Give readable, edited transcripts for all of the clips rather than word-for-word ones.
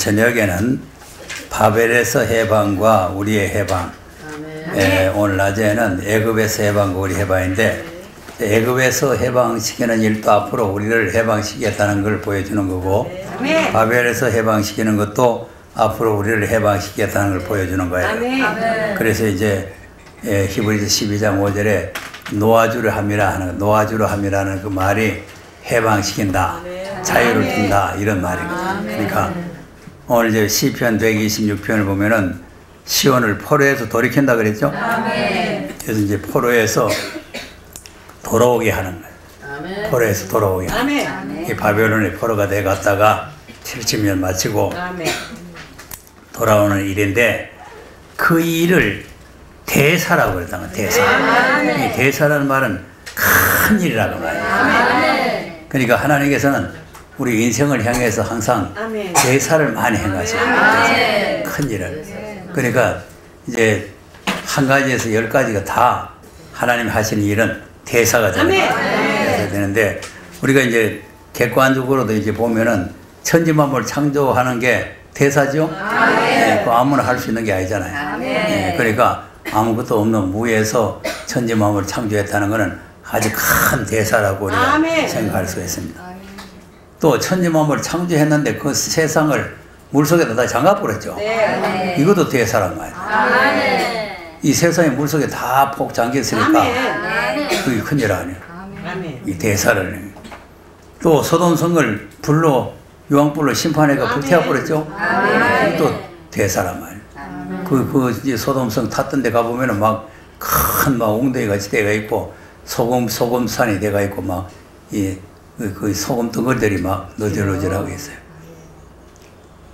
저녁에는 바벨에서 해방과 우리의 해방, 오늘 낮에는 애굽에서 해방과 우리 해방인데, 애굽에서 해방시키는 일도 앞으로 우리를 해방시키겠다는 걸 보여주는 거고, 바벨에서 해방시키는 것도 앞으로 우리를 해방시키겠다는 걸 보여주는 거예요. 그래서 이제 히브리서 12장 5절에 노아주를 함이라 하는, 노아주를 함이라는 그 말이 해방시킨다, 자유를 준다, 이런 말이거든요. 그러니까 오늘 이제 시편 126편을 보면은 시온을 포로에서 돌이킨다 그랬죠? 그래서 이제 포로에서 돌아오게 하는 거예요. 포로에서 돌아오게 하는 거예요. 이 바벨론의 포로가 돼 갔다가 70년 마치고 돌아오는 일인데, 그 일을 대사라고 그랬단 말이에요. 대사. 이 대사라는 말은 큰 일이라고 말이에요. 그러니까 하나님께서는 우리 인생을 향해서 항상 대사를 많이 행하셔요. 큰 일을. 그러니까 이제 한 가지에서 10가지가 다 하나님이 하시는 일은 대사가 되는데, 우리가 이제 객관적으로도 이제 보면은 천지만물 창조하는 게 대사죠? 그 아무나 할 수 있는 게 아니잖아요. 그러니까 아무것도 없는 무에서 천지만물을 창조했다는 것은 아주 큰 대사라고 우리가 생각할 수가 있습니다. 또 천지만물을 창조했는데 그 세상을 물속에다 다 잠가버렸죠. 이것도 대사란 말이에요. 이 세상이 물속에 다 폭 잠겼으니까 그게 큰일 아니에요. 이 대사를. 또 소돔성을 불로, 유황불로 심판해가 불태워버렸죠. 그것도 대사란 말이에요. 그 소돔성 탔던 데 가보면은 막 큰 막 웅덩이 같이 돼가 있고, 소금산이 돼가 있고, 막 그 소금 덩어리들이 막 너질너질하고 있어요.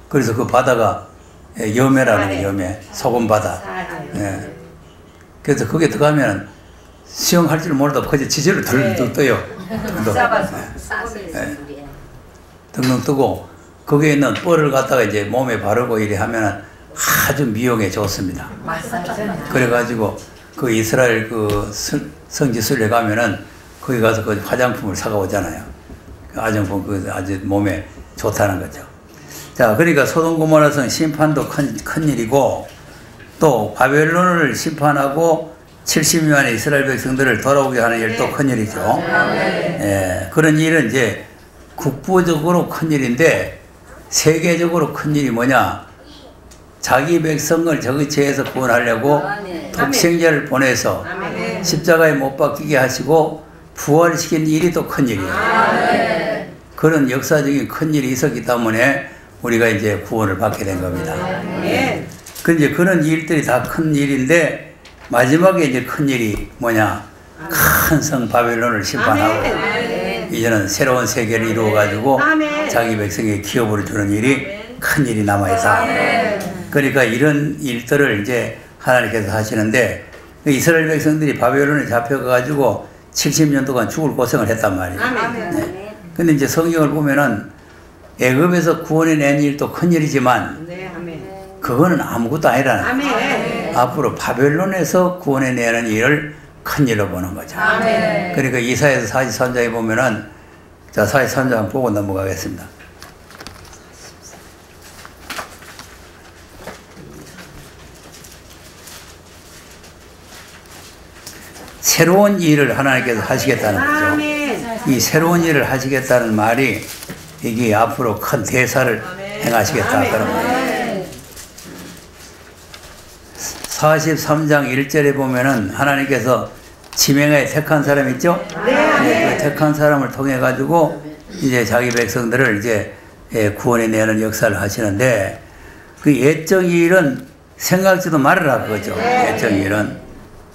그래서 그 바다가 염해라는 게 염해, 소금 바다. 그래서 거기에 들어가면 수영할 줄 모르다 거기 지지를 덜 떠요. 등등 뜨고, 거기에 있는 뻘을 갖다가 이제 몸에 바르고 이래 하면은 아주 미용에 좋습니다. 그래가지고 그 이스라엘 그 성지순례 가면은 거기 가서 그 화장품을 사가 오잖아요. 그 화장품 그 아주 몸에 좋다는 거죠. 자, 그러니까 소돔 고모라성 심판도 큰 일이고, 또 바벨론을 심판하고 70년의 이스라엘 백성들을 돌아오게 하는 일도 큰 일이죠. 그런 일은 이제 국부적으로 큰 일인데, 세계적으로 큰 일이 뭐냐? 자기 백성을 저기체에서 구원하려고 독생자를 보내서 십자가에 못 박히게 하시고 부활시킨 일이 또 큰 일이에요. 그런 역사적인 큰 일이 있었기 때문에 우리가 이제 구원을 받게 된 겁니다. 근데 그런 일들이 다 큰 일인데, 마지막에 이제 큰 일이 뭐냐? 큰 성 바벨론을 심판하고 이제는 새로운 세계를 이루어가지고 자기 백성에게 기업을 주는 일이 큰 일이 남아있다. 그러니까 이런 일들을 이제 하나님께서 하시는데, 이스라엘 백성들이 바벨론에 잡혀가지고 70년 동안 죽을 고생을 했단 말이에요. 근데 이제 성경을 보면은 애굽에서 구원해낸 일도 큰 일이지만 그거는 아무것도 아니라는, 앞으로 바벨론에서 구원해내는 일을 큰 일로 보는 거죠. 그러니까 이사야서 43장에 보면은, 자, 43장 보고 넘어가겠습니다. 새로운 일을 하나님께서 하시겠다는 거죠. 이 새로운 일을 하시겠다는 말이 이게 앞으로 큰 대사를 행하시겠다 그런 거예요. 43장 1절에 보면은 하나님께서 지명하에 택한 사람 있죠? 그 택한 사람을 통해 가지고 이제 자기 백성들을 이제 구원해내는 역사를 하시는데, 그 예정 일은 생각지도 말아라 그거죠. 예정 일은.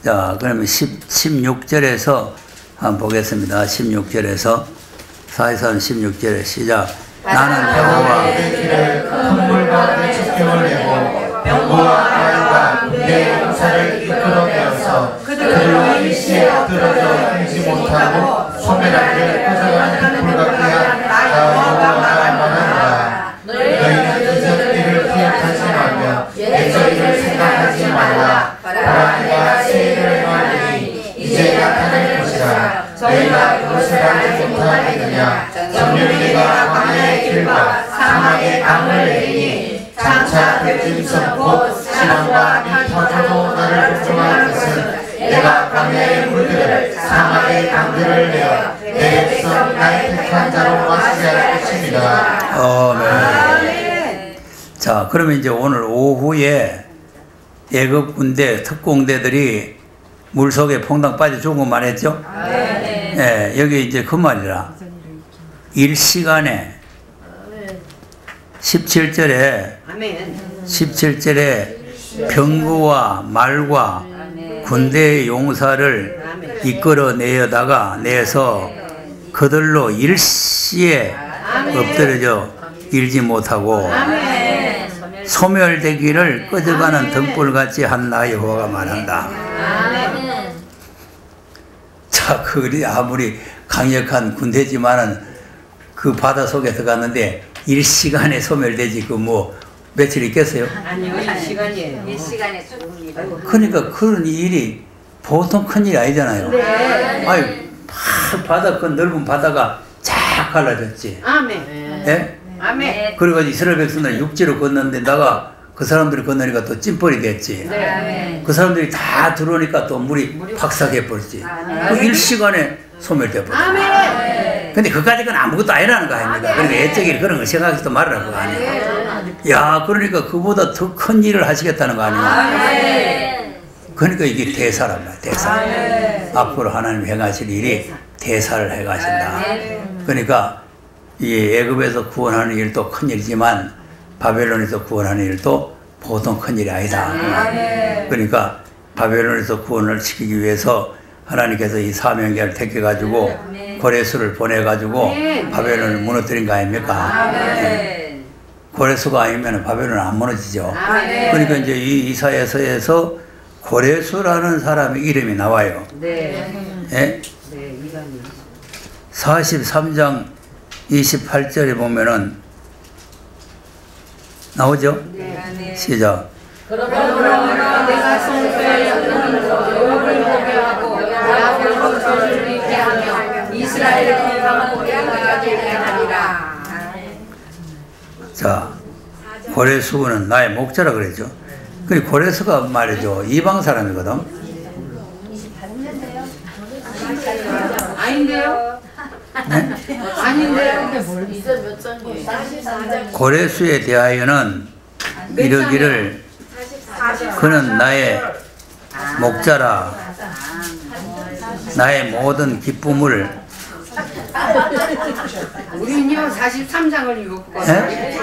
자, 그러면 16절에서 한번 보겠습니다. 16절에서 43, 16절에 시작. 나는 여호와 큰 물과 축경을 내고 병거와 말과 내 용사를 이끌어내어서 그들로 일시에 엎드러져 앉지 못하고 소멸하게 꺼져가는 불같게 한 여호와가 말하노라. 너희는 이전 일을 기억하지 말며 예전 일을 생각하지 말라. 바람과 세일을 말하니 이제 나타날 것이라. 저희가 그것을 알지 못하겠느냐. 정령이가 광야의 길과 사막의 강을 내리니 장차 대짐승 곧 신앙과 이 터져도 나를 복종할 것은 내가 광야의 물들을 사막의 강들을 내어 내 백성 나의 택한 자로 마시게 할 것입니다. 아멘. 자, 그러면 이제 오늘 오후에 애굽 군대 특공대들이 물속에 퐁당 빠져 죽은만 했죠? 네. 예, 여기 이제 그 말이라. 일시간에 17절에 병거와 말과 군대의 용사를 이끌어내어다가 내서 그들로 일시에 엎드려져 일지 못하고 소멸되기를 꺼져가는 등불같이 한 나 여호와가 말한다. 자, 그리 아무리 강력한 군대지만은 그 바다 속에 들어갔는데 일시간에 소멸되지 그 뭐 며칠 있겠어요? 아니요, 일시간이에요. 일시간에 죽습니다. 그러니까 그런 일이 보통 큰 일이 아니잖아요. 네. 아유, 바다 그 넓은 바다가 쫙 갈라졌지. 아멘. 예? 아멘. 그래가지고 이스라엘 백성들 육지로 건너는데 나가 그 사람들이 건너니까 또 찜벌이 됐지. 네. 그 사람들이 다 들어오니까 또 물이 박삭해 버렸지. 그 일시간에 소멸돼 버렸지. 아멘. 근데 그까지는 아무것도 아니라는 거 아닙니까? 그러니까 애적이 그런 거 생각하지도 말라는 거 아니에요. 야, 그러니까 그보다 더 큰 일을 하시겠다는 거 아니에요? 그러니까 이게 대사란 말이야, 대사. 앞으로 하나님 행하실 일이 대사를 해가신다. 그러니까 이 애굽에서 구원하는 일도 큰 일이지만 바벨론에서 구원하는 일도 보통 큰 일이 아니다. 그러니까 바벨론에서 구원을 시키기 위해서 하나님께서 이 사명계를 택해가지고 고레스를 보내가지고 바벨론을 무너뜨린 거 아닙니까? 고레스가 아니면 바벨론은 안 무너지죠. 그러니까 이제 이 이사야서에서 고레스라는 사람의 이름이 나와요. 네. 예? 43장 28절에 보면은 나오죠? 시작. 그러므로 내가 성소에 욕을 보게 하고 야곱을 저주를 있게 하며 이스라엘의 건강을 보게 되게 하리라. 자, 고레스는 나의 목자라 그랬죠. 그 고레스가 말이죠. 이방 사람이거든. 아닌데요? 네? 아닌데요? 고레스에 대하여는 이르기를 그는 나의 목자라 나의 모든 기쁨을 우리는요 43장을 읽었거든요. 네?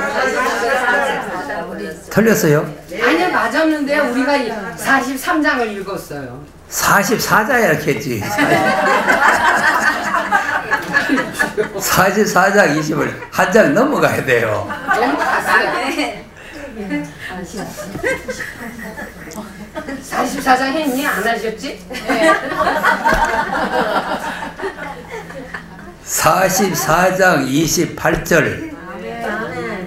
틀렸어요? 아니요 맞았는데 우리가 43장을 읽었어요. 44장 이렇게 했지. 44장 20을 한 장 넘어가야 돼요. 넘어갔어요. 44장 했니? 안 하셨지? 44장 28절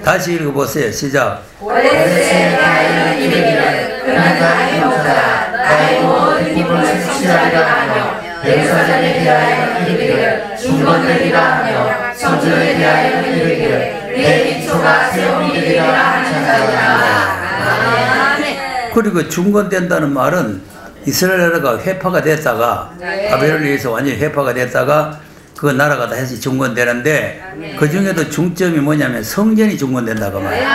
다시 읽어보세요. 시작. 고레스에 대하여는 이르기를 그는 나의 목자라 나의 모든 기쁨을 성취하리라 하며 예루살렘에 대하여는 이르기를 중건되리라 하며 성전에 대하여는 이르기를 내 기초가 세움이리라 하시니라. 그리고 중건된다는 말은 이스라엘나라가 회파가 됐다가 바벨론에 의해서 완전히 회파가 됐다가 그 나라가 다시 중건되는데 그 중에도 중점이 뭐냐면 성전이 중건된다고 말이에요.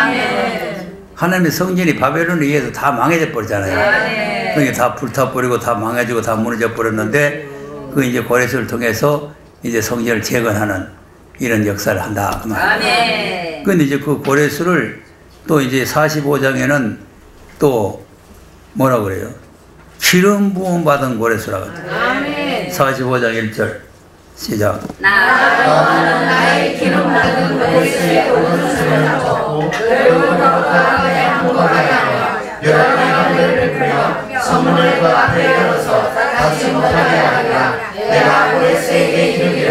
하나님의 성전이 바벨론에 의해서 다 망해져 버렸잖아요. 그게 다 불타버리고 다 망해지고 다 무너져 버렸는데 그 이제 고레스를 통해서 이제 성전을 재건하는 이런 역사를 한다 그 말이에요. 근데 이제 그 고레스를 또 이제 45장에는 또 뭐라 그래요? 기름 부음 받은 고레스라고 해요. 45장 1절 시작. 나의 기름 받은 고레스의 오른손을 잡고 그로부터 그의 항거하게 하며 여러 이름들을 부려 성문을 그 앞에 열어서 닫지 못하게 하리라. 내가 고레스에게 이르기를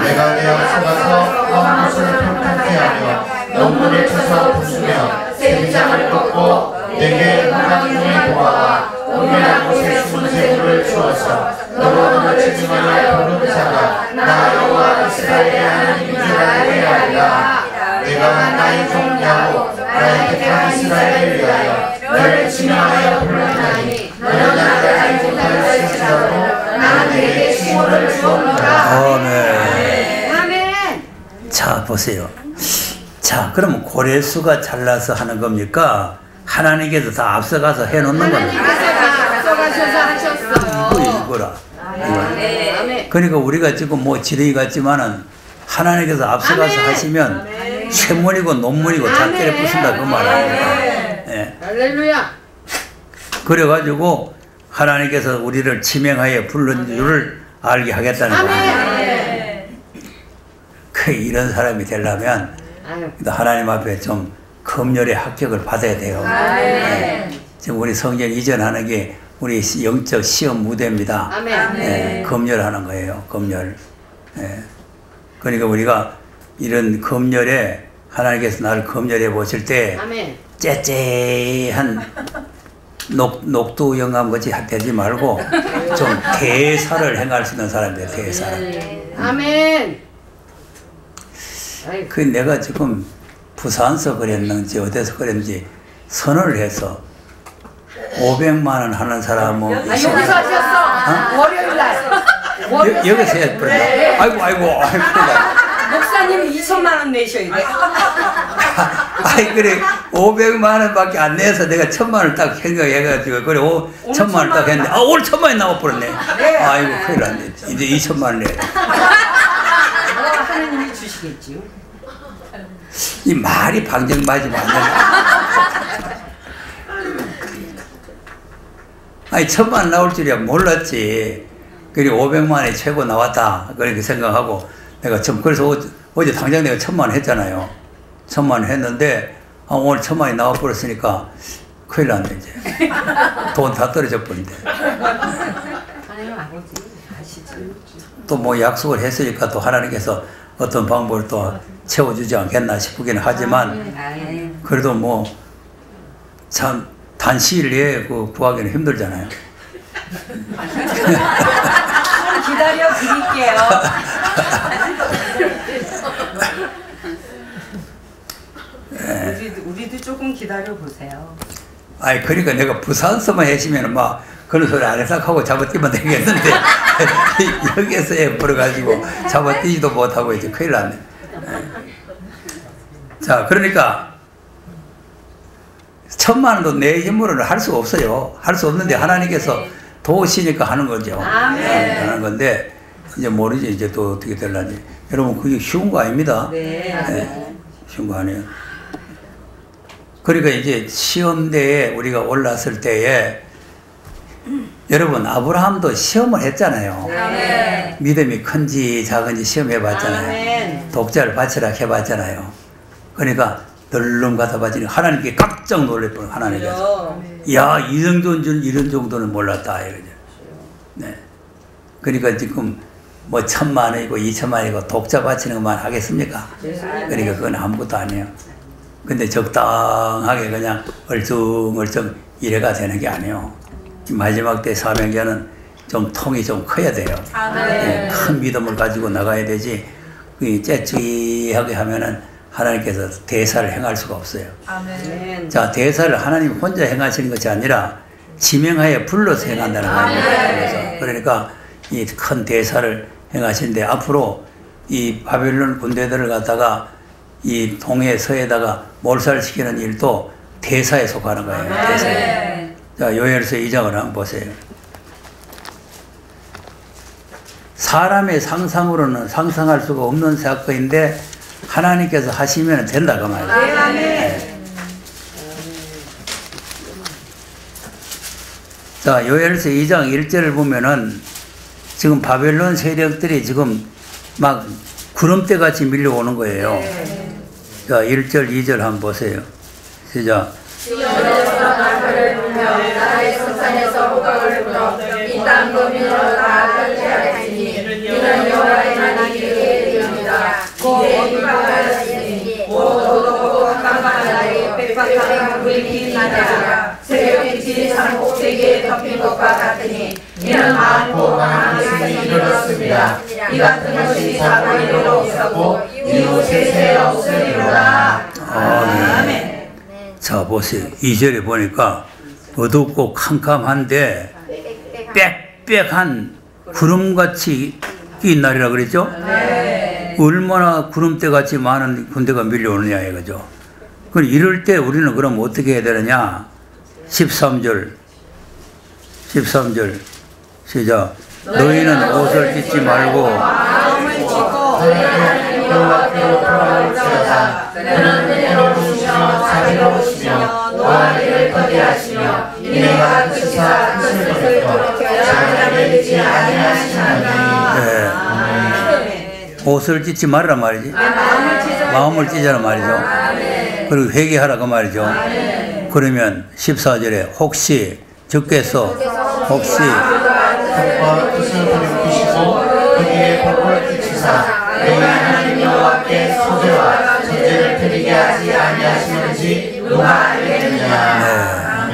내가 되어 속아서 헛무술을 평탄케 하며 논문을 쳐서 부수며 세장을 꺾고 내게 음악 중의 보화와 은밀한 곳에 숨은 재물을 주어서 너로 너를 증언하여 부른 자가 나 여호와 이스라엘의 하나님인 줄 알게 하리라. 내가 나의 종 야곱 나의 택한 이스라엘을 위하여 너를 지명하여 불렀나니 너는 나를 알지 못할지라도 나는 내게 칭호를 주옵노라. 아멘. 아멘. 자, 보세요. 자, 그러면 고레수가 잘라서 하는 겁니까? 하나님께서 다 앞서가서 해놓는 겁니까? 앞서가셔서 하셨어요. 이거라. 아멘. 그러니까 우리가 지금 뭐 지렁이 같지만은 하나님께서 앞서가서 아멘. 하시면 쇠문이고 논문이고 작게를 부순다 그 말 아닙니까? 예. 할렐루야. 그래가지고 하나님께서 우리를 지명하여 부른 줄을 알게 하겠다는 거예요. 그 이런 사람이 되려면 하나님 앞에 좀 검열의 합격을 받아야 돼요. 예. 지금 우리 성전 이전하는 게 우리 영적 시험 무대입니다. 예. 검열하는 거예요. 검열. 예. 그러니까 우리가 이런 검열에 하나님께서 나를 검열해 보실 때 째째한 녹두 영감같이 되지 말고 좀 대사를 행할 수 있는 사람이에요. 대사를. 아멘. 그 내가 지금 부산서 그랬는지 어디서 그랬는지 선언을 해서 500만 원 하는 사람은 여기서 하셨어. 월요일날. 여기서 했거든요. 아이고. 목사님이 2천만 원 내셔야 돼. 아이 그래 500만 원밖에 안 내서 내가 1000만 원을 딱 생각해가지고 그래 1000만 원을 딱 했는데 오늘 1000만 원이 나와버렸네. 아이고 큰일 났네. 이제 2000만 원 내. 하나님이 주시겠지요. 이 말이 방정 맞으면 안 돼. 아니 1000만 원 나올 줄이야 몰랐지. 그리고 500만 원이 최고 나왔다 그렇게 생각하고 내가 그래서 어제 당장 내가 1000만 원 했잖아요. 1000만 원 했는데 오늘 1000만 원이 나와버렸으니까 큰일 났네 이제. 돈 다 떨어져 버린대. 하나님 아버지 아시죠? 또 뭐 약속을 했으니까 또 하나님께서 어떤 방법을 또 채워주지 않겠나 싶기는 하지만 그래도 뭐 참 단시일 내에 구하기는 힘들잖아요. 기다려 드릴게요. 우리도 조금 기다려 보세요. 아니 그러니까 내가 부산서만 해시면 막 그런 소리 안 해서 하고 잡아뛰면 되겠는데 여기에서 해버려가지고 잡아뛰지도 못하고 이제 큰일 났네. 자 그러니까 1000만 원도 내 힘으로는 할 수가 없어요. 할 수 없는데 하나님께서 도우시니까 하는 거죠. 하는 건데 이제 모르지 이제 또 어떻게 될런지. 여러분 그게 쉬운 거 아닙니다. 네. 쉬운 거 아니에요. 그러니까 이제 시험대에 우리가 올랐을 때에 여러분 아브라함도 시험을 했잖아요. 믿음이 큰지 작은지 시험해 봤잖아요. 독자를 바치라 해봤잖아요. 그러니까 널름 갖다 바치니까 하나님께 깜짝 놀랄 뻔 하나님께서 야 이런 정도는 몰랐다 이러죠. 네. 그러니까 지금 뭐 1000만 원이고 2000만 원이고 독자 바치는 것만 하겠습니까? 그러니까 그건 아무것도 아니에요. 근데 적당하게 그냥 얼쩡얼쩡 이래가 되는 게 아니에요. 마지막 때 사명자는 좀 통이 좀 커야 돼요. 네, 큰 믿음을 가지고 나가야 되지 째쭈이하게 하면은 하나님께서 대사를 행할 수가 없어요. 아멘. 자 대사를 하나님 혼자 행하시는 것이 아니라 지명하여 불러서 행한다는 겁니다. 그러니까 이 큰 대사를 행하시는데 앞으로 이 바벨론 군대들을 갖다가 이 동해 서에다가 몰살시키는 일도 대사에 속하는 거예요. 대사에. 자 요엘서 2장을 한번 보세요. 사람의 상상으로는 상상할 수가 없는 사건인데 하나님께서 하시면 된다 그 말이에요. 네. 자 요엘서 2장 1절을 보면은 지금 바벨론 세력들이 지금 막 구름대같이 밀려오는 거예요. 자 1절 2절 한번 보세요. 시작. 시온에서 나팔을 불며 나라의 성산에서 호각을 불어 이 땅 거민으로 다 편지하였으니 이는 여호와의 날이 이르리이다. 이에 율법하였으니 도덕하고 깜깜한 날이 백박한 불이 빛나리라. 새벽 빛이 산 꼭대기에 덮인 것과 같으니 이는 많고 많은 것이 이르렀습니다. 이 같은 것이 사고이로 없었고 이후 세세 없으리로다. 아멘. 자, 보세요. 2절에 보니까 어둡고 캄캄한데 빽빽한 구름같이 낀 날이라 그랬죠? 네. 얼마나 구름대같이 많은 군대가 밀려오느냐 이거죠. 그럼 이럴 때 우리는 그럼 어떻게 해야 되느냐? 13절 시작. 너희는 옷을 찢지 말고 여호와께로 돌아올지어다. 그는 은혜로 오시며 자비로우시며 너와 이를 거대하시며 이내가 그치사 뜻을 돌이켜 자기를 믿지 아니하시나니. 옷을 찢지 말라 말이지. 마음을 찢으라 말이죠. 그리고 회개하라 그 말이죠. 그러면 14절에 혹시 주께서 뜻과 뜻을 돌이키시고 그에게 복을 끼치사 너희 하나님 여호와께 소재와 전제를 드리게 하지 아니하시는지 누가 알겠느냐.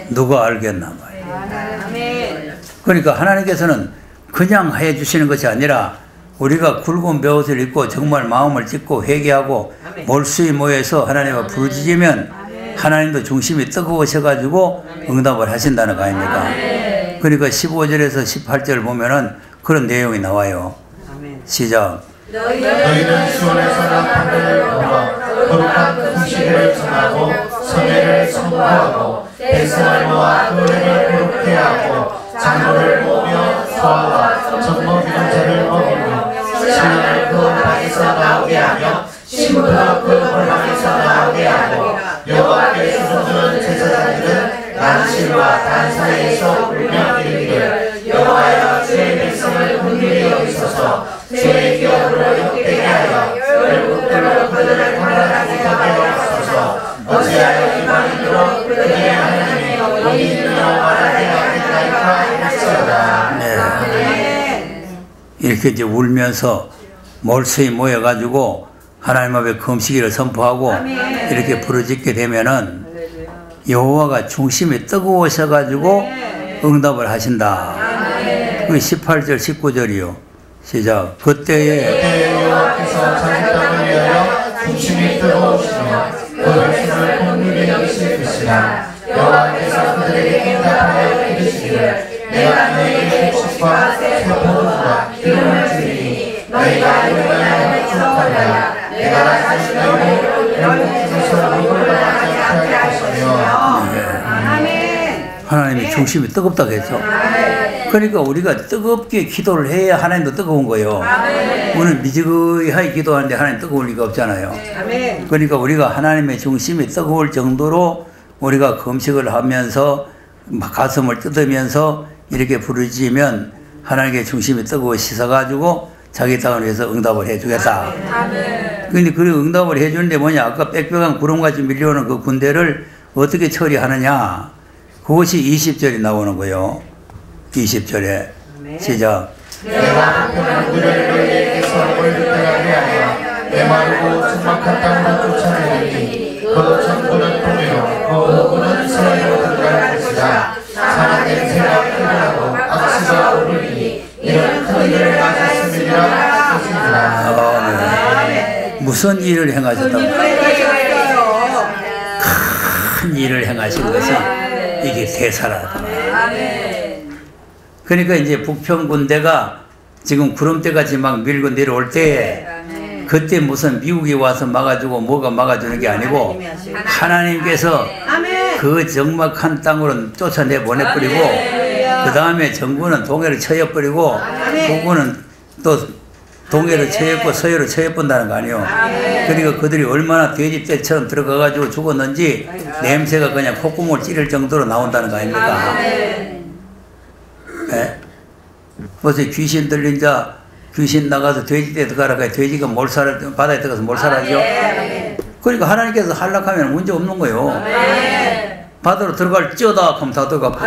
누가 알겠나 말이에요. 그러니까 하나님께서는 그냥 해주시는 것이 아니라 우리가 굵은 벼옷을 입고 정말 마음을 찢고 회개하고 몰수히 모여서 하나님과 부르짖으면 하나님도 중심이 뜨거우셔가지고 응답을 하신다는 거 아닙니까? 그러니까 15절에서 18절 보면은 그런 내용이 나와요. 시작. 너희는 시온에서 나팔을 불어 거룩한 금식을 정하고 성회를 선포하고 백성을 모아 노래를 부르게 하고 장로를 모으며 소화와 젖먹이는 자를 먹이며 신랑을 그 방에서 나오게 하며 신부도 그 골방에서 나오게 하고 여호와께 수종드는 제사장들은 난실과 단 사이에서 울며 이르기를 여호와여 주의 백성을 긍휼히 여기소서 주의 기업으로 욕되게 하여 열국들로 그들을 강간하게 하게 하소서 어찌하여 이방인으로 그들의 하나님이 어디 있느냐 말하게 하겠나이까 할지어다. 이렇게 이제 울면서 몰수히 모여가지고 하나님 앞에 금식일을 선포하고 이렇게 부르짖게 되면은 여호와가 중심이 뜨거우셔가지고 응답을 하신다. 그 18절 19절이요. 시작. 그때에 여호와께서 자기 땅을 위하여 중심이 뜨거우시며 그 백성을 긍휼히 여기실 것이라. 여호와께서 그들에게 응답하여 이르시기를 내가 너희에게 축복과 새 포도주와 기름을 주리니 너희가 용납하여 축복하리라. 내가 다시 너희를 영국 중에서 물을 나가지 않게 할 것이며. 하나님이 중심이 뜨겁다고 했죠. 그러니까 우리가 뜨겁게 기도를 해야 하나님도 뜨거운 거예요. 우리는 미지근하게 기도하는데 하나님 뜨거울 리가 없잖아요. 그러니까 우리가 하나님의 중심이 뜨거울 정도로 우리가 금식을 하면서 가슴을 뜯으면서 이렇게 부르짖으면 하나님의 중심이 뜨거워지셔가지고 자기 땅을 위해서 응답을 해주겠다. 그런데 그 응답을 해주는데 뭐냐? 아까 빽빽한 구름같이 밀려오는 그 군대를 어떻게 처리하느냐? 그것이 20절이 나오는 거예요. 20절에 시작. 내가 한편은 그를 너희에게서 올리게 하여 내 마르고 적막한 땅으로 쫓아내리니 그 전부는 동해로 그 호구는 서해로 들어갈 것이다. 산한 냄새가 크더라고 악취가 오르니 이는 큰 일을 하셨음이라 하시니라. 무슨 일을 행하셨다고? 큰 일을 행하신 것이 이게 대사라다. 그러니까 이제 북평 군대가 지금 구름대같이 막 밀고 내려올 때에 그때 무슨 미국이 와서 막아주고 뭐가 막아주는 게 아니고 하나님께서 그 적막한 땅으로 쫓아내 보내버리고 그 다음에 정부는 동해를 쳐여버리고 북부는 또 동해를 쳐였고 서해로 쳐여본다는 거 아니에요. 그러니까 그들이 얼마나 돼지떼처럼 들어가가지고 죽었는지 냄새가 그냥 콧구멍을 찌를 정도로 나온다는 거 아닙니까? 네? 벌써 귀신 들린 자 귀신 나가서 돼지떼 들어가라. 돼지가 바다에 들어가서 몰살하죠. 그러니까 하나님께서 한락하면 문제 없는 거예요. 바다로 들어갈 쩌다 하면 다 들어가고.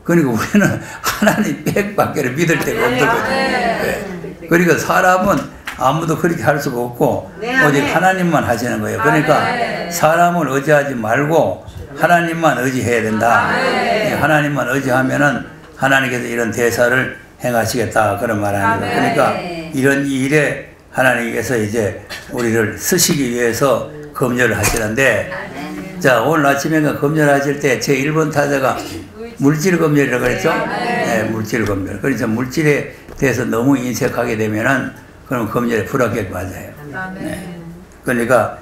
그러니까 우리는 하나님 빽밖에 믿을 데가 없는 거죠. 그러니까 사람은 아무도 그렇게 할 수가 없고 오직 하나님만 하시는 거예요. 그러니까 사람을 의지하지 말고 하나님만 의지해야 된다. 하나님만 의지하면은 하나님께서 이런 대사를 행하시겠다 그런 말 아닙니까? 그러니까 이런 일에 하나님께서 이제 우리를 쓰시기 위해서 검열을 하시는데, 자, 오늘 아침에 검열하실 때 제 1번 타자가 물질 검열이라고 그랬죠? 네, 물질 검열. 그래서 물질에 대해서 너무 인색하게 되면은 그럼 검열에 불합격 맞아요. 네. 그러니까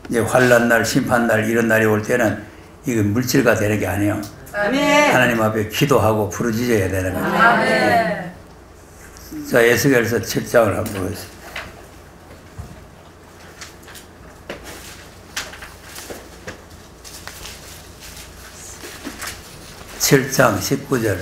이제 환난날, 심판날 이런 날이 올 때는 이거 물질과 되는 게 아니에요. 하나님 앞에 기도하고 부르짖어야 되는 거죠. 네. 자, 에스겔서 7장을 한번 보겠습니다. 7장 19절.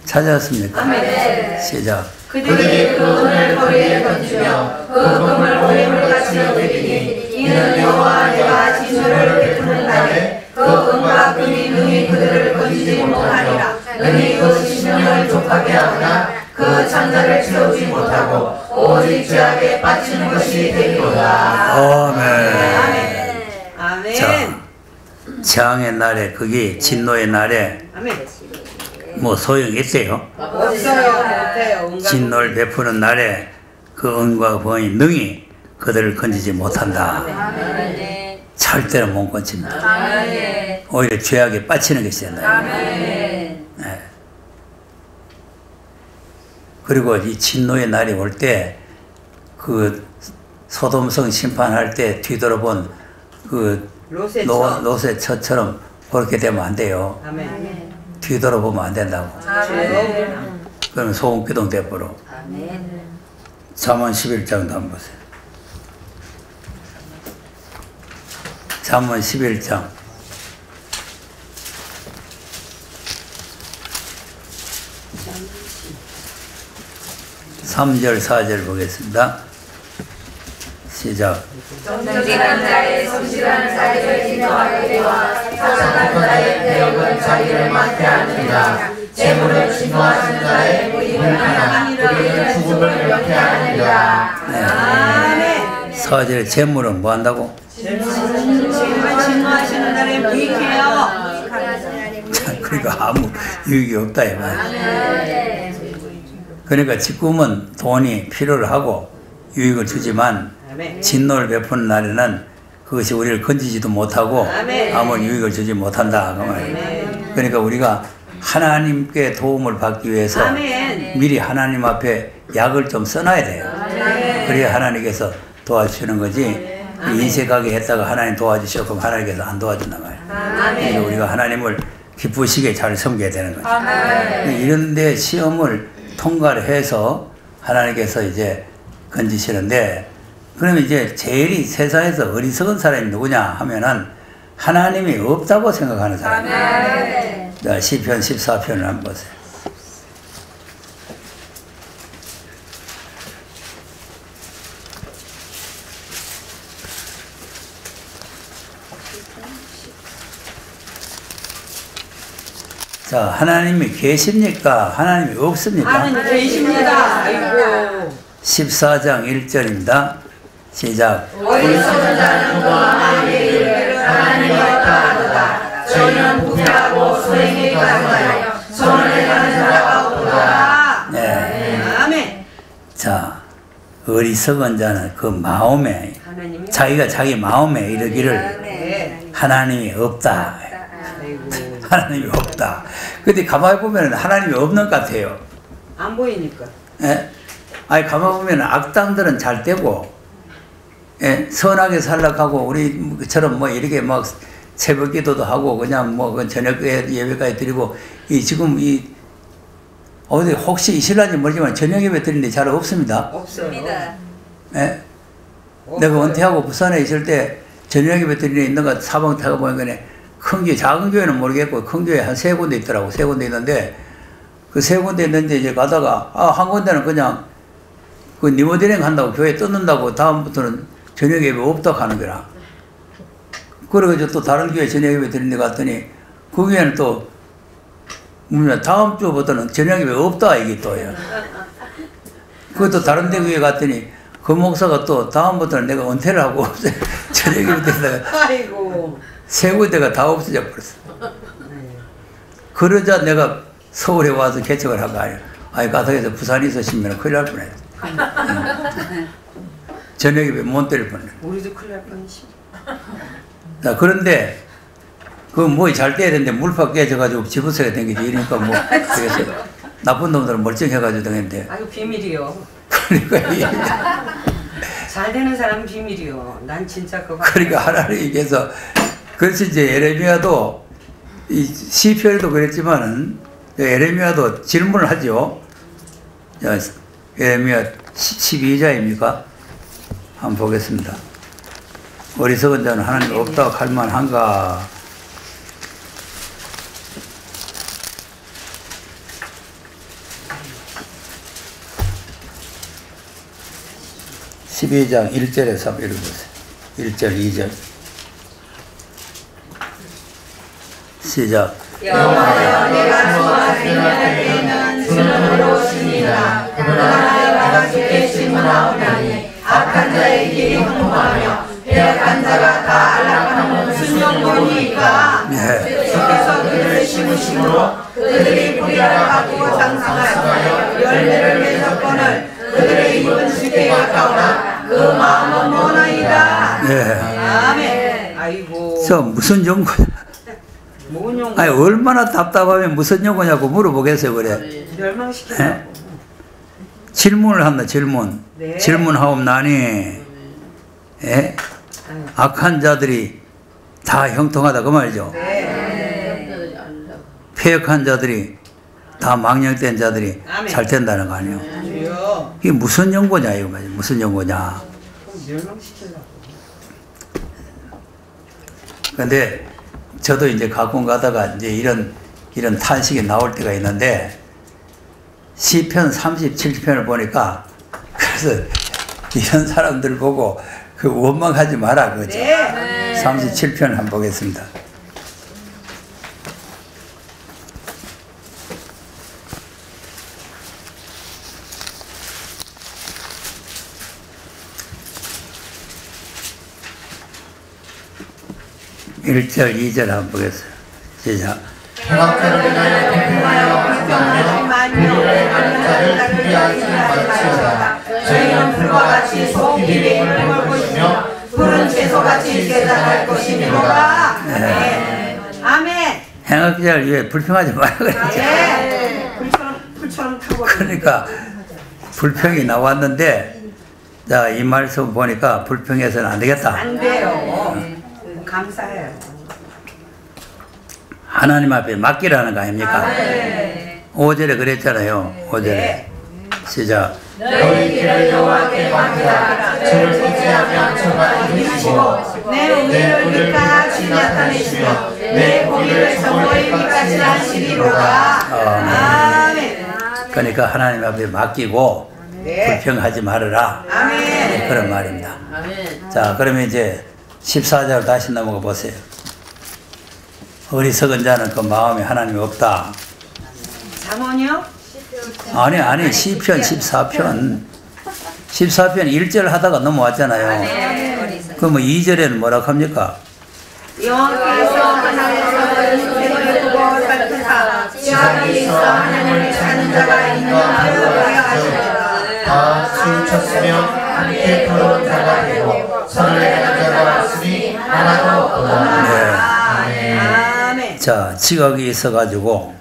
찾았습니까? 아멘. 시작. 그들이 그 은을 거리에 던지며 그 금을 오해물같이 여기니 이는 여호와 내가 진노를 베푸는 날에 그 은과 금이 능히 그들을 건지지 못하리라. 능히 그 심령을 족하게 하거나 그 창자를 채우지 못하고 오직 죄악에 빠지는 것이 되리로다. 아멘. 아멘. 자, 재앙의 날에, 그게 진노의 날에 뭐 소용이 있어요? 없어요. 못해요. 진노를 베푸는 날에 그 은과 권이 능히 그들을 건지지 못한다. 절대로 못 건집니다. 오히려 죄악에 빠지는 것이 된다. 네. 그리고 이 진노의 날이 올 때 그 소돔성 심판할 때 뒤돌아본 그 로세처럼 그렇게 되면 안 돼요. 뒤돌아보면 안 된다고. 그러면 소음기동 돼버려. 잠언 11장도 한번 보세요. 잠언 11장 3절 4절 보겠습니다. 시작. 정직한 자의 성실한 자리를 인정하게 되와 사랑하는 자의 대역은 자기를 맡게 하느니라. 재물을 진노하시는 자의 부임을 하나 그에게 죽음을 명쾌하느니라. 네. 4절 재물은 뭐 한다고? 재물을 진노하시는 자의 부임해요. 그러니까 아무 유익이 없다 이 말이야. 그러니까 지금은 돈이 필요를 하고 유익을 주지만 진노를 베푸는 날에는 그것이 우리를 건지지도 못하고 아무 유익을 주지 못한다 그 말이에요. 그러니까 우리가 하나님께 도움을 받기 위해서 미리 하나님 앞에 약을 좀 써놔야 돼요. 그래야 하나님께서 도와주시는 거지. 인색하게 했다가 하나님 도와주셔 그럼 하나님께서 안 도와준단 말이에요. 그래서 우리가 하나님을 기쁘시게 잘 섬겨야 되는 거죠. 이런데 시험을 통과를 해서 하나님께서 이제 건지시는데, 그러면 이제 제일이 세상에서 어리석은 사람이 누구냐 하면은 하나님이 없다고 생각하는 사람이에요. 자, 시편 14편을 한번 보세요. 자, 하나님이 계십니까? 하나님이 없습니까? 하나님 계십니다. 아이고. 14장 1절입니다. 시작. 어리석은 자는 하나님의 이름을 하나님이 없다 하도다. 저희는 부패하고 소행에 가득하여 손을 가는 자가 없도다. 네. 아멘. 자, 어리석은 자는 그 마음에, 자기가 자기 마음에 이르기를 하나님이 없다. 하나님이 없다. 근데 가만히 보면 하나님이 없는 것 같아요. 안 보이니까. 예? 아니, 가만히 보면 악당들은 잘 되고, 예? 선하게 살락하고, 우리처럼 뭐 이렇게 막 새벽 기도도 하고, 그냥 뭐 그 저녁 예배까지 드리고, 지금 어디 혹시 이실란지 모르지만 저녁 예배 드리는데 잘 없습니다. 없습니다. 예? 내가 은퇴하고 부산에 있을 때 저녁 예배 드리는 있는 거 사방 타고 보니까 큰 교회, 작은 교회는 모르겠고 큰 교회 한 3군데 있더라고. 3군데 있는데 그 3군데 있는데 이제 가다가 한 군데는 그냥 그 리모델링 한다고 교회 뜯는다고 다음부터는 저녁 예배 없다고 하는 거라. 그래가지고 또 다른 교회 저녁 예배 드리는 데 갔더니 그 교회는 또 다음 주부터는 저녁 예배 없다 이게 또요. 그것도 다른 데 교회 갔더니 그 목사가 또 다음부터는 내가 은퇴를 하고 저녁에 되다가 아이고. 세 군데가 다 없어져 버렸어. 그러자 내가 서울에 와서 개척을 한 거 아니야. 아니 가서 부산에 있었으면 큰일 날 뻔했어. 저녁에 못 때릴 뻔했어. 우리도 큰일 날 뻔했지. 자, 그런데 그 뭐 잘 떼야 되는데 물팍 깨져가지고 지부세가 댕기지 이러니까 뭐 되겠어요. 나쁜 놈들은 멀쩡해가지고 댕겼는데. 아이고 비밀이요. 그러니까 잘 되는 사람은 비밀이요. 난 진짜 그거. 그러니까 하나님께서 그래서 이제 예레미야도 이 시편에도 그랬지만은 예레미야도 질문을 하죠. 자, 예레미야 12자입니까? 한번 보겠습니다. 어리석은 자는 하나님 없다고 할 만한가? 12장 1절에서 한번 읽어보세요. 1절, 2절. 시작. 여호와여 내가 주와 생각할 때에는 주는 의로우시니라. 그러나 내가 주께 질문하오나니 악한 자의 길이 흥하며 배역한 자가 다 안락하는 순종보니까 주께서 그들을 심으심으로 그들이 뿌리를 바꾸고 장성하여 열매를 맺었거늘 그들의 입은 주께 가까우나 그 마음은 머나이다. 예. 아멘. 아이고. 저 무슨 연구냐? 뭔 연구? 아니 얼마나 답답하면 무슨 연구냐고 물어보겠어요 그래. 멸망시키려고. 예? 질문을 한다 질문. 네. 질문하옵나니 예? 악한 자들이 다 형통하다 그 말이죠. 네. 폐역한 자들이 다 망령된 자들이 아멘. 잘 된다는 거 아니에요. 주여. 이게 무슨 연구냐 이거 말이야. 무슨 연구냐. 멸망시키려고. 근데 저도 이제 가끔 가다가 이제 이런 탄식이 나올 때가 있는데 시편 37편을 보니까 그래서 이런 사람들 보고 그 원망하지 마라 그거죠. 네. 37편을 한번 보겠습니다. 일절 2절 한번 보겠어요. 시작. 행악자를 위하여 공평하여 공평하며 불의를 하는 자를 피하지 말지어다. 저희는 불과 같이 속히 내임을 볼 것이며 푸른 채소같이 깨달을 것이니라. 네. 아멘. 행악자를 위해 불평하지 말라 그랬죠. 네. 불처럼 타고. 그러니까 불평이 나왔는데 자, 이 말씀 보니까 불평해서는 안 되겠다. 안 돼요. 감사해요. 하나님 앞에 맡기라는 거 아닙니까? 네. 5절에 그랬잖아요. 5절에. 네. 시작. 너희 길을 여호와께 맡기라. 저를 의지하면 저가 이루시고 내 우리를 끝까지 나타내시며 내 고기를 정오의 빛같이 하시리로다. 아멘. 그러니까 하나님 앞에 맡기고 네. 불평하지 말아라. 아멘. 그런 말입니다. 자, 그러면 이제 14절 다시 넘어가 보세요. 어리석은 자는 그 마음에 하나님이 없다. 잠언이요? 아니 시편 14편 1절 하다가 넘어왔잖아요. 그럼 2절에는 뭐라고 합니까? 여호와께서 하나님께서 인생을 두고 살피사 지하에 있어 하나님을 찾는 자가 있는가 하시라. 다 치우쳤으며 함께 더러운 자가 되고 선을 행하는 자가 없으니 하나도 없도다. 아멘. 자, 지각이 있어가지고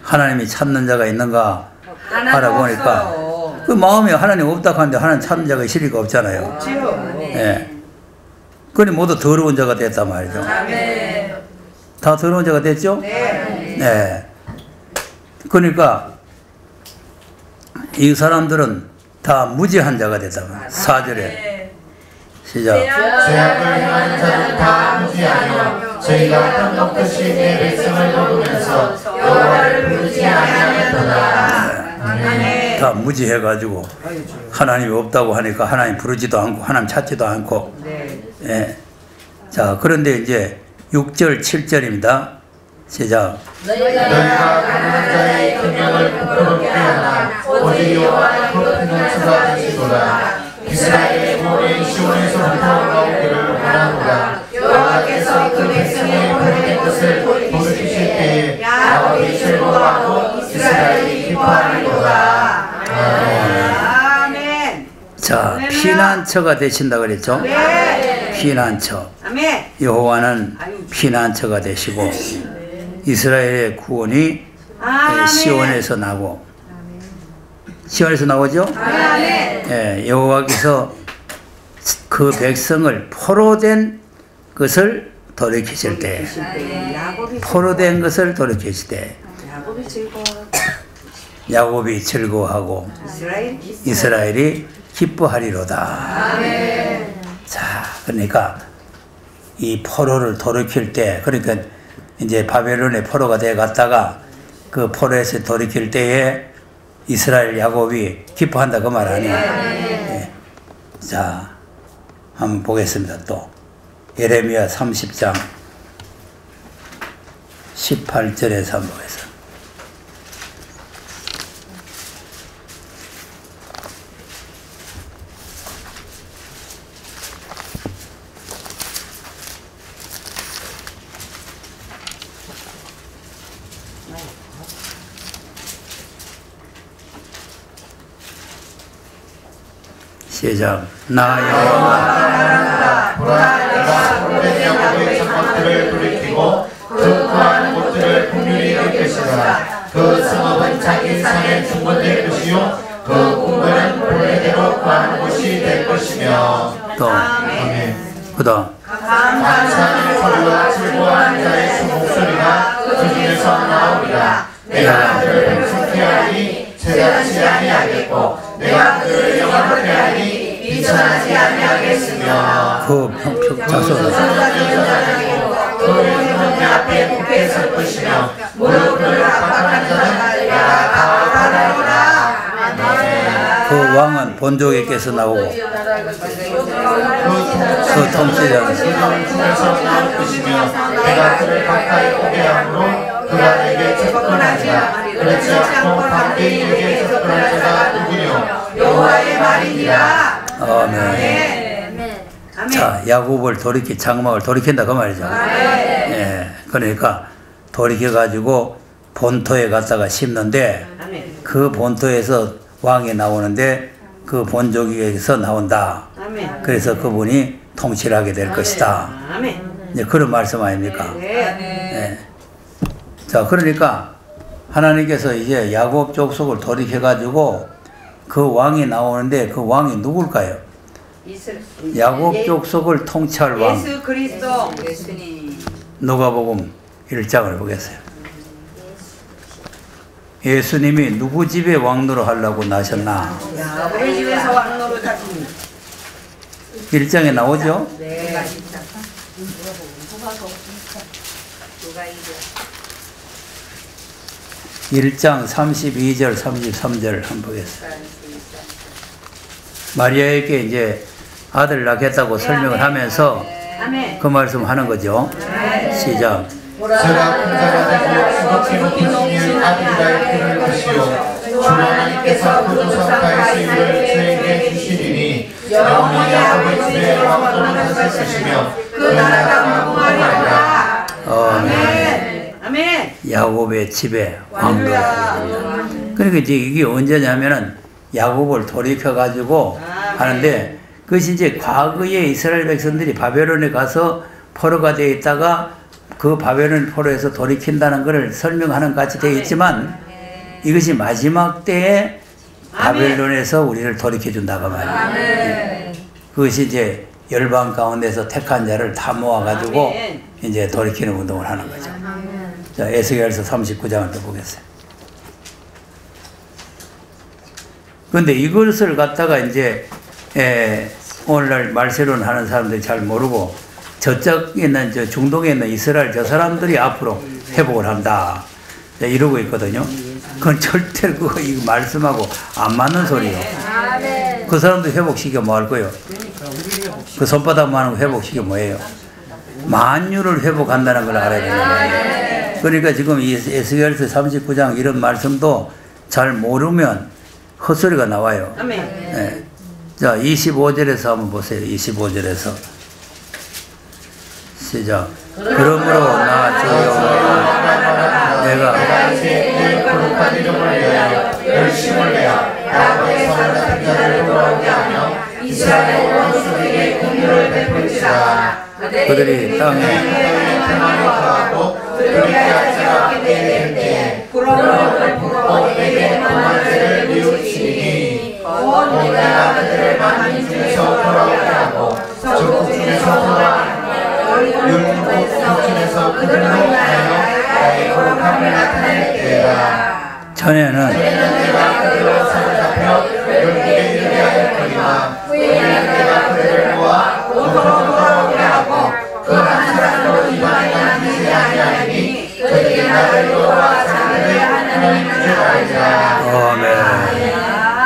하나님이 찾는 자가 있는가 알아보니까 그 마음에 하나님 없다고 하는데 하나님 찾는 자가 있을 리가 없잖아요. 없지요. 예. 그러니 모두 더러운 자가 됐단 말이죠. 아멘. 다 더러운 자가 됐죠? 네. 네. 그러니까 이 사람들은 다 무지한 자가 됐다. 4절에 시작. 죄악을 행하는 자는 다 무지하며 저희가 편먹듯이 내 백성을 먹으면서 여호와를 부르지 아니하였도다. 다 무지해가지고 하나님이 없다고 하니까 하나님 부르지도 않고 하나님 찾지도 않고. 네. 예. 자, 그런데 이제 6절 7절입니다. 시작. 너희가 가난한 자의 금령을 부끄럽게 하나 오직 여호와의 높이는 찾아주시도다. 이스라엘 아멘. 자, 피난처가 되신다 그랬죠? 네. 피난처. 아멘. 여호와는 피난처가 되시고 이스라엘의 구원이 아멘. 시온에서 나고 시온에서 나오죠? 아멘. 예, 여호와께서 그 백성을 포로된 것을 돌이키실 때, 포로된 것을 돌이키실 때 야곱이 즐거워하고 이스라엘이 기뻐하리로다. 아멘. 자, 그러니까 이 포로를 돌이킬 때, 그러니까 이제 바벨론의 포로가 돼 갔다가 그 포로에서 돌이킬 때에 이스라엘 야곱이 기뻐한다 그 말 아니에요. 예. 자, 한번 보겠습니다. 또 예레미야 30장 18절에서 한번 보겠습니다. 시작. 나 여호와 보라 내가 포로된 야곱의 장막들을 돌이키고 그 구하는 곳들을 긍휼히 여기시라. 그 성읍은 자기 산에 중건될 것이요 그 궁궐은 본래대로 구하는 곳이 될 것이며. 또 아멘. 그다음 감사하는 소리와 즐거워하는 자의 목소리가 그 중에서 나오리라. 내가 그들을 백성케 하니 제자치 아니하겠고 내가 그들을 영화롭게 하니 비천하지 아니하겠으며. 그 자손 그 영혼 내 앞에 굳게 설 것이며 무릎을 압박하는 자는 내가 다 가라리라. 그 왕은 본족에게서 나오고 그 통치자는 중에서 나올 것이며 내가 그를 가까이 오게 함으로 그가 내게 접근하지마. 그렇지 않고 반대인에게 접근할 자가 누구뇨. 여호와의 말이니라. 아멘. 자, 야곱을 돌이키 장막을 돌이킨다 그 말이죠. 예, 그러니까 돌이켜 가지고 본토에 갔다가 심는데 그 본토에서 왕이 나오는데 그 본족에서 나온다. 그래서 그분이 통치를 하게 될 것이다. 이제 그런 말씀 아닙니까? 예. 자, 그러니까 하나님께서 이제 야곱 족속을 돌이켜 가지고 그 왕이 나오는데 그 왕이 누굴까요? 야곱 족속을 통치할 왕. 예수 그리스도. 예수님. 누가복음 1장을 보겠어요. 예수님이 누구 집에 왕노로 하려고 나셨나? 우리 집에서 왕노로 하십니다. 1장에 나오죠? 네. 1장 32절 33절 한번 보겠습니다. 마리아에게 이제 아들 낳겠다고 설명을 하면서 그 말씀 하는 거죠. 시작. 제가 군자가 되고 수고케 높으신 아들이라 이를 것이요 주 하나님께서 그 조상가의 수유를 저에게 주시리니 영원히 야곱의 집에 왕노를 하실 것이며 그 나라가 무궁하리라. 아멘. 아멘. 야곱의 집에 왕노를 하게 됩니다. 그러니까 이제 이게 언제냐면은 야곱을 돌이켜 가지고 하는데 그것이 이제 과거에 이스라엘 백성들이 바벨론에 가서 포로가 되어 있다가 그 바벨론 포로에서 돌이킨다는 것을 설명하는 것 같이 되어 있지만 이것이 마지막 때에 바벨론에서 우리를 돌이켜 준다고 말이에요. 그것이 이제 열방 가운데서 택한 자를 다 모아 가지고 이제 돌이키는 운동을 하는 거죠. 자, 에스겔서 39장을 또 보겠어요. 그런데 이것을 갖다가 이제 오늘날 말세론 하는 사람들이 잘 모르고 저쪽에 있는 저 중동에 있는 이스라엘 저 사람들이 앞으로 회복을 한다 이러고 있거든요. 그건 절대로 그거 이거 말씀하고 안 맞는 소리예요. 그 사람들 회복시켜 뭐 할 거예요? 그 손바닥만 하는 거 회복시켜 뭐예요? 만유를 회복한다는 걸 알아야 되는 거예요. 그러니까 지금 이 에스겔서 39장 이런 말씀도 잘 모르면 헛소리가 나와요. 네. 자, 25절에서 한번 보세요. 25절에서 시작. 그러므로 나 주여 내가 이제 내 거룩한 이름을 위하여 열심을 내어 이스라엘 원수에게 긍휼을 베풀지라. 그들이 땅에 평안을 더하고 그렇게 할 자가 그때 될 때에 부러움을 베푸고 내게 범한 죄를 뉘우치니 곧 내가 그들을 만민 중에서 돌아오게 하고 적국 중에서 돌아오고 율법 중에서 그들을 위하여 나의 거룩함을 나타낼 때라. 전에는 내가 그들로 사로잡혀 열국에 이르게 할 거니와 후에는 내가 그들을 모아 고토로 돌아오게 하고 그 한 사람도 이방에 남기지 아니하리니 그들이 나를 여호와 자기의 하나님인 줄 알리라.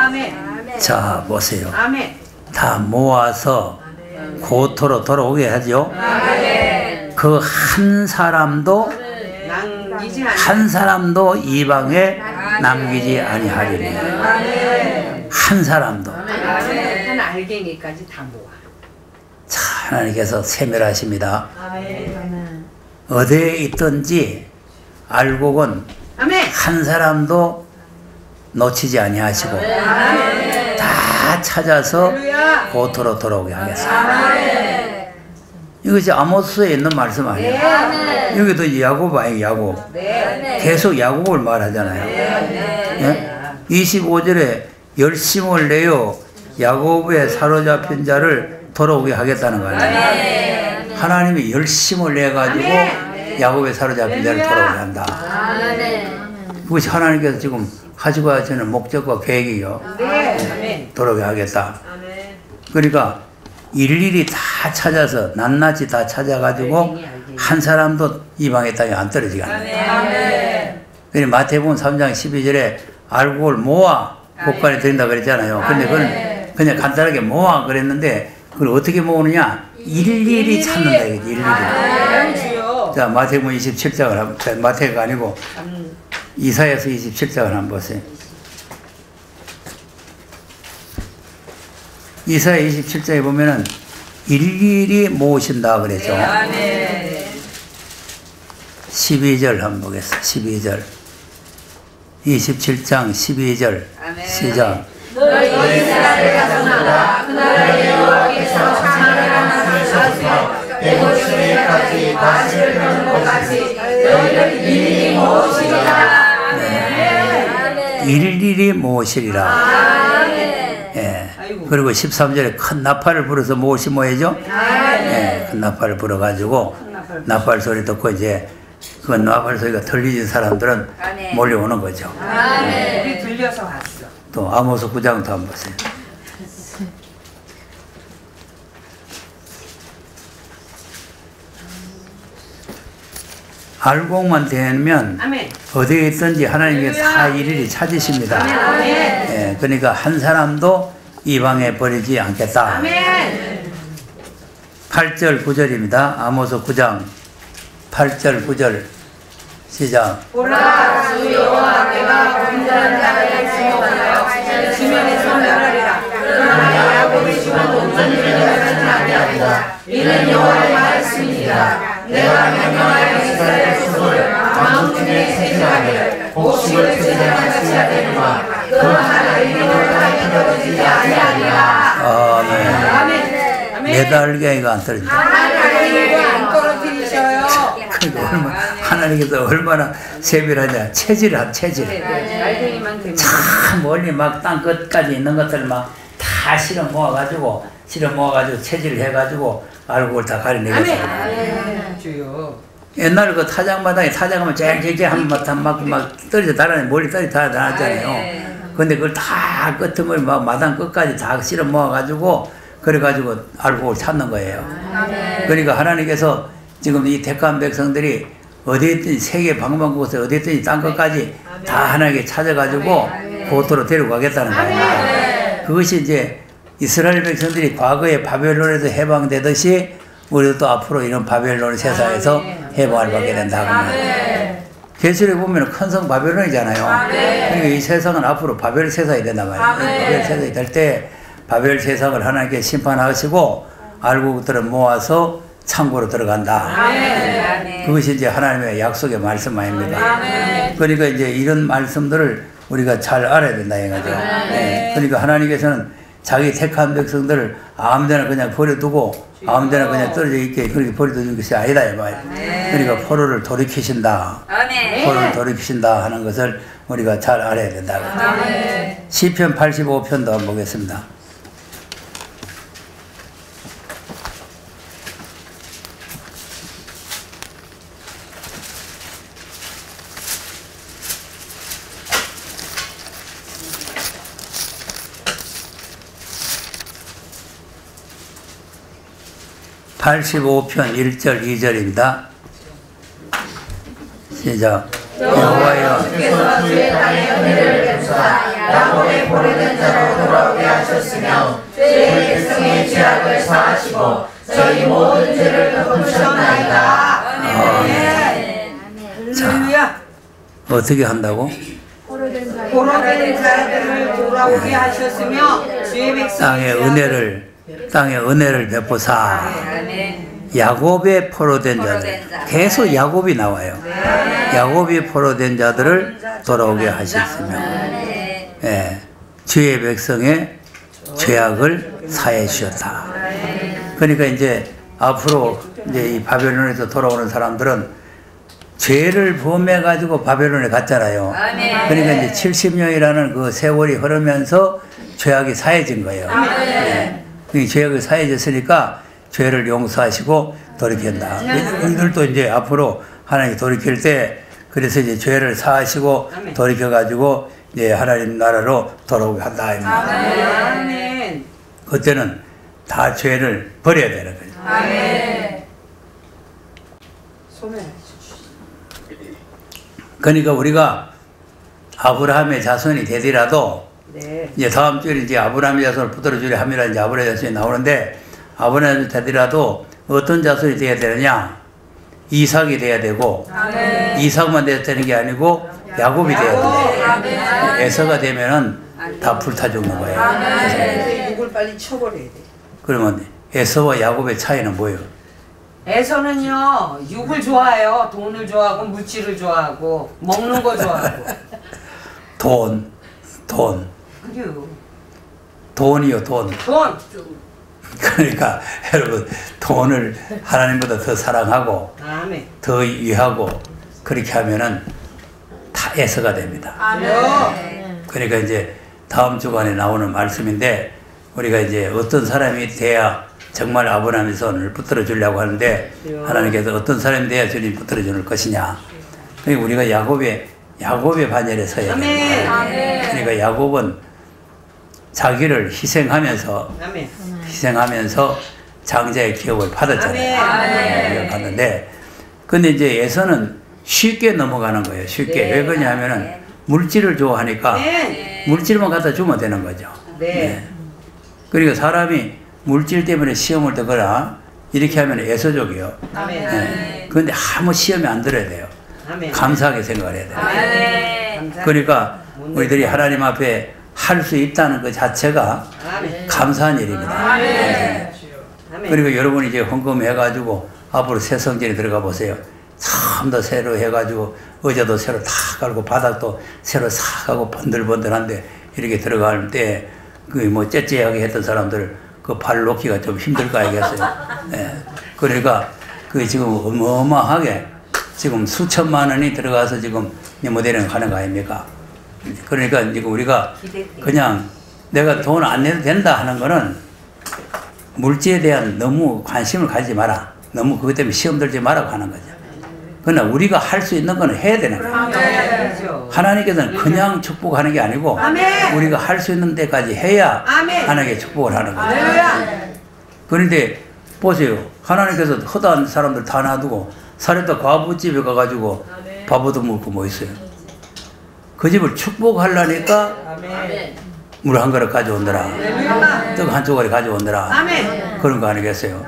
아멘. 자 보세요. 아멘. 다 모아서 고토로 돌아오게 하죠. 그 한 사람도 남기지 한 사람도 이방에 남기지 아니하리니. 한 사람도. 한 알갱이까지 다 모아. 자, 하나님께서 세밀하십니다. 어디에 있든지 알곡은 아멘. 한 사람도 놓치지 아니하시고 다 찾아서 고토로 돌아오게 하겠습니다. 이것이 아모스에 있는 말씀 아니에요? 여기도 야곱 아니에요, 야곱. 계속 야곱을 말하잖아요. 예? 25절에 열심을 내어 야곱에 사로잡힌 자를 돌아오게 하겠다는 거 아니에요? 하나님이 열심을 내가지고 야곱에 사로잡힌 자를 돌아오게 한다. 그것이 하나님께서 지금 가지고 하시는 목적과 계획이요. 돌아오게 하겠다. 그러니까 일일이 다 찾아서 낱낱이 다 찾아가지고 한 사람도 이방의 땅에 안 떨어지게 한다. 그래서 마태복음 3장 12절에 알곡을 모아 곳간에 드린다 그랬잖아요. 근데 그건 그냥 간단하게 모아 그랬는데 그걸 어떻게 모으느냐? 일일이 찾는다 이거지. 일일이. 자, 마태복음 27장을 한번, 마태가 아니고 이사야서 27장을 한번 보세요. 이사야 27장에 보면은 일일이 모으신다 그랬죠. 12절 한번 보겠습니다. 12절. 27장 12절 시작. 너희 이스라엘 가정아 그날의 여호와께서 창을 하시면서 대고시에까지 다시를 펴는 것이지 너희를 일일이 모으시리라. 일일이 모으시리라. 예. 그리고 13절에 큰 나팔을 불어서 무엇이 모이죠? 예. 큰 나팔을 불어가지고 나팔 소리 듣고 이제 그 나팔 소리가 들리는 사람들은 몰려오는 거죠. 우리 들려서 왔어. 또 아모스 9장도 한번 보세요. 알곡만 되면 어디에 있든지 하나님께 다 일일이 찾으십니다. 예, 그러니까 한 사람도 이방에 버리지 않겠다. 8절 9절입니다. 아모스 9장 8절 9절 시작. 보라 주 여호와께가 온전한 자를 지목하여 지면에서 멸하리라. 그러나 야곱의 집은 온전히 멸하지 아니하리라. 이는 여호와의 말씀이니라. 내가 명령하여 이스라엘 족속을 만국 중에 세세하게 복식을 제사같이 하되니와 그 하나 이름을 다 잊어버리지 아니하리라. 아멘. 메달갱이가 안 떨어진다. 하나님이 안 떨어뜨리셔요. 그러니까 하나님께서 얼마나 세밀하냐. 체질한 체질. 참 멀리 막 땅 끝까지 있는 것들 막 다 실어 모아가지고 체질을 해가지고 알곡을 다 가려내겠어요. 옛날 그 타작마당에 타작하면 쨍쨍쨍 한번 막 떨어져 달아내 멀리 떨어져 달아나잖아요. 근데 그걸 다 끝을 막 마당 끝까지 다 실어 모아가지고 그래가지고 알곡을 찾는 거예요. 그러니까 하나님께서 지금 이 택한 백성들이 어디에 있든지 세계 방방곳에 어디에 있든지 땅 끝까지 다 하나님께 찾아가지고 고토로 데리고 가겠다는 거예요. 그것이 이제 이스라엘 백성들이 과거에 바벨론에서 해방되듯이 우리도 또 앞으로 이런 바벨론 세상에서 해방을 받게 된다. 그러면 계시록에 보면 큰 성 바벨론이잖아요. 그러니까 이 세상은 앞으로 바벨 세상이 된단 말이에요. 바벨 세상이 될 때 바벨 세상을 하나님께 심판하시고 알곡들을 모아서 창고로 들어간다. 그것이 이제 하나님의 약속의 말씀 아닙니까? 그러니까 이제 이런 말씀들을 우리가 잘 알아야 된다 이거죠. 네. 그러니까 하나님께서는 자기 택한 백성들을 아무데나 그냥 버려두고 아무데나 그냥 떨어져 있게 그렇게 버려두는 것이 아니다 이 말. 그러니까 포로를 돌이키신다. 포로를 돌이키신다 하는 것을 우리가 잘 알아야 된다. 시편 85편도 한번 보겠습니다. (85편) 1절 2절입니다. 시작. 여호와여 주께서 주의 땅에 은혜를 베푸사 야곱의 포로된 자로 돌아오게 하셨으며 주의 백성의 죄악을 사하시고 저희 모든 죄를 덮으셨나이다. 자, 어떻게 한다고? 포로된 자들을 돌아오게 하셨으며 주의 백성의 땅에 은혜를 베푸사. 야곱의 포로된 자들, 계속 야곱이 나와요. 야곱이 포로된 자들을 돌아오게 하셨으며, 예, 주의 백성의 죄악을 사해 주셨다. 그러니까 이제 앞으로 이제 이 바벨론에서 돌아오는 사람들은 죄를 범해 가지고 바벨론에 갔잖아요. 그러니까 이제 70년이라는 그 세월이 흐르면서 죄악이 사해진 거예요. 예. 이 죄악이 사해졌으니까 죄를 용서하시고 돌이킨다. 우리들도 이제 앞으로 하나님 돌이킬 때 그래서 이제 죄를 사하시고 돌이켜 가지고 이제 하나님 나라로 돌아오게 한다. 아멘. 그때는 다 죄를 버려야 되는 거죠. 아멘. 그러니까 우리가 아브라함의 자손이 되더라도 이제 다음 주에 이제 아브라함의 자손을 붙들어 주려 함이라 이제 아브라함의 자손이 나오는데 아브라함이 되더라도 어떤 자손이 되어야 되느냐? 이삭이 돼야 되고 이삭만 돼야 되는 게 아니고 야곱이 돼야 돼요. 에서가 되면은 다 불타 죽는 거예요. 육을 빨리 쳐버려야 돼. 그러면 에서와 야곱의 차이는 뭐예요? 에서는요 육을 좋아해요. 돈을 좋아하고 물질을 좋아하고 먹는 거 좋아하고. 돈. 그래요. 돈이요, 돈. 돈. 그러니까 여러분 돈을 하나님보다 더 사랑하고 아멘. 더 위하고 그렇게 하면은 다 에서가 됩니다. 아멘. 그러니까 이제 다음 주간에 나오는 말씀인데 우리가 이제 어떤 사람이 돼야 정말 아브라함의 손을 붙들어 주려고 하는데 하나님께서 어떤 사람이 돼야 주님 붙들어 줄 것이냐. 그러니까 우리가 야곱의 반열에 서야 됩니다. 그러니까 야곱은 자기를 희생하면서 장자의 기업을 받았잖아요. 우리가 받는데 근데 이제 에서는 쉽게 넘어가는 거예요. 쉽게. 왜 그러냐면은 물질을 좋아하니까 물질만 갖다 주면 되는 거죠. 그러니까 사람이 물질 때문에 시험을 듣거나 이렇게 하면 에서족이요. 그런데 아무 시험이 안 들어야 돼요. 감사하게 생각을 해야 돼요. 그러니까 우리들이 하나님 앞에 할 수 있다는 것 자체가 감사한 일입니다. 그리고 여러분이 이제 헌금해가지고 앞으로 새 성전에 들어가 보세요. 참 더 새로 해가지고 의자도 새로 다 깔고 바닥도 새로 싹 하고 번들번들한데 이렇게 들어갈 때 그 뭐 째째하게 했던 사람들 그 발 놓기가 좀 힘들 거 알겠어요. 그러니까 그 지금 어마어마하게 지금 수천만 원이 들어가서 지금 모델링 하는 거 아닙니까? 그러니까 지금 우리가 그냥 내가 돈 안 내도 된다 하는 거는 물질에 대한 너무 관심을 가지지 마라. 너무 그것 때문에 시험 들지 말라고 하는 거죠. 그러나 우리가 할 수 있는 거는 해야 되는 거예요. 하나님께서는 그냥 축복하는 게 아니고 우리가 할 수 있는 데까지 해야 하나님께 축복을 하는 거예요. 그런데 보세요. 하나님께서 허다한 사람들 다 놔두고 사렙다 과부집에 가가지고 밥 얻어먹고 뭐 있어요. 그 집을 축복하려니까 물 한 그릇 가져온더라. 떡 한 쪼가리 가져온더라. 그런 거 아니겠어요?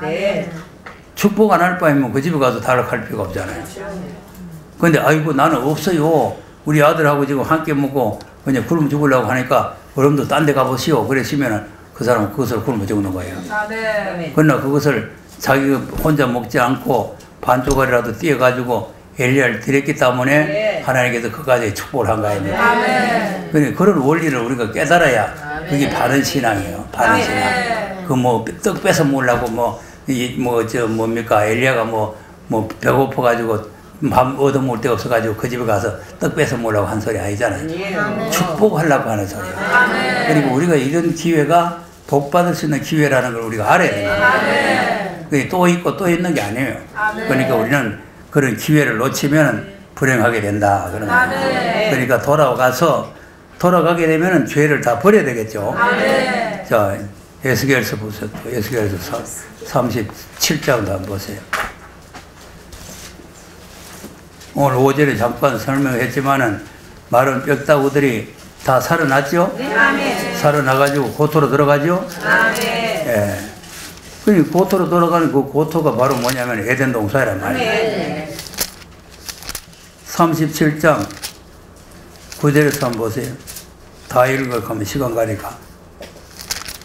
축복 안 할 바에는 그 집에 가서 타락할 필요가 없잖아요. 근데 아이고 나는 없어요. 우리 아들하고 지금 함께 먹고 그냥 굶어 죽으려고 하니까 여러분도 딴 데 가보시오. 그러시면은 그 사람은 그것을 굶어 죽는 거예요. 그러나 그것을 자기가 혼자 먹지 않고 반 쪼가리라도 띄어가지고 엘리야를 드렸기 때문에 네. 하나님께서 그까지 축복을 한 거 아닙니까? 아멘. 그러니까 그런 원리를 우리가 깨달아야 그게 바른 신앙이에요. 바른 신앙. 그 뭐 떡 뺏어 먹으려고 뭡니까 엘리야가 뭐 배고파 가지고 밥 얻어 먹을 데 없어 가지고 그 집에 가서 떡 뺏어 먹으려고 한 소리 아니잖아요. 축복하려고 하는 소리예요. 그리고 우리가 이런 기회가 복 받을 수 있는 기회라는 걸 우리가 알아야 돼요. 그게 또 있고 또 있는 게 아니에요. 그러니까 우리는 그런 기회를 놓치면 불행하게 된다 그런 거예요. 그러니까 돌아가게 되면 죄를 다 버려야 되겠죠. 자, 에스겔서 보세요. 에스겔서 37장도 한번 보세요. 오늘 5절에 잠깐 설명했지만은 마른 뼈다구들이 다 살아났죠? 살아나가지고 고토로 들어가죠? 예. 그러니까 고토로 들어가는 그 고토가 바로 뭐냐면 에덴 동산이란 말이에요. 37장 9절에서 한번 보세요. 다 읽어가면 시간 가니까.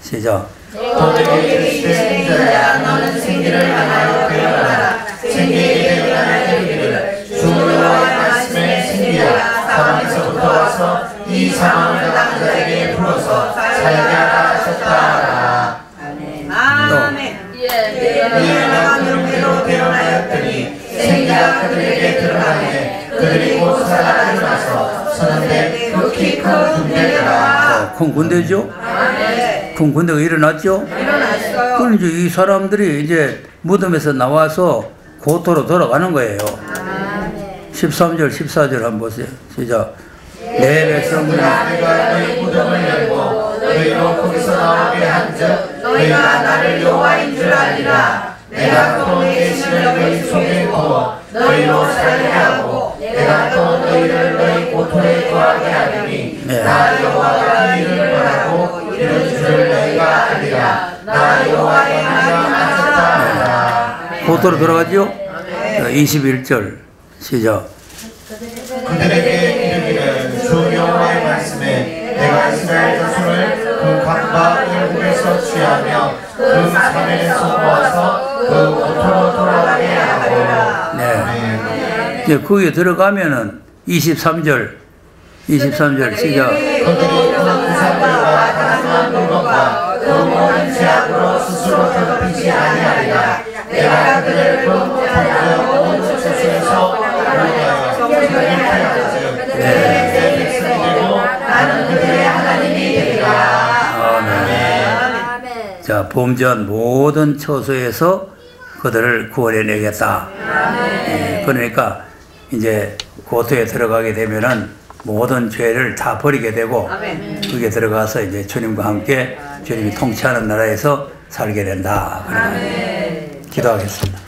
시작. 너에게 생자야 너는 생기를 향하여 배워라. 생기에게 변화를 이르기를 주 여호와의 말씀에 생기야 사방에서부터 와서 이 사망을 당한 자에게 불어서 살게 하라 하셨다. 아멘. 이에 내가 명대로 대언하였더니 생기가 그들에게 드러나네. 그들이 곧 살아 일어나서 서는데 극히 큰 군대더라. 큰 군대죠? 큰 군대가 일어났죠? 일어났어요. 그럼 이제 이 사람들이 이제 무덤에서 나와서 고토로 돌아가는 거예요. 13절, 14절 한번 보세요. 시작. 내 백성들아 내가 너희 무덤을 열고 너희로 거기서 나오게 한즉 너희가 나를 여호와인 줄 알리라. 내가 또 내 신을 너희 속에 두어 너희로 살게 하고 내가 또 너희를 너희 고토에 거하게 하리니 나 여호와가 이 일을 말하고 이런 줄을 너희가 알리라. 나 여호와의 말이 맞았다 하라. 고토로 돌아가죠? 21절 시작. 그들에게 이르기를 주 여호와의 말씀에 내가 이스라엘 자손을 그 강과 열국에서 취하며 그 산에서 모아서 그 고토로 돌아가게 하고. 네. 이제 거기에 들어가면은 23절 시작. 그들이 그 구상들과 가난한 물건과 그 모든 죄악으로 스스로 더럽히지 아니하리라. 내가 그들을 그 온 처소에서 불러내어 그들을 하였으니 그들의 백성이고 나는 그들의 하나님이 되리라. 아멘. 자, 범죄한 모든 처소에서 그들을 구원해내겠다. 예, 그러니까 이제 고토에 들어가게 되면은 모든 죄를 다 버리게 되고 그게 들어가서 이제 주님과 함께 주님이 통치하는 나라에서 살게 된다. 기도하겠습니다.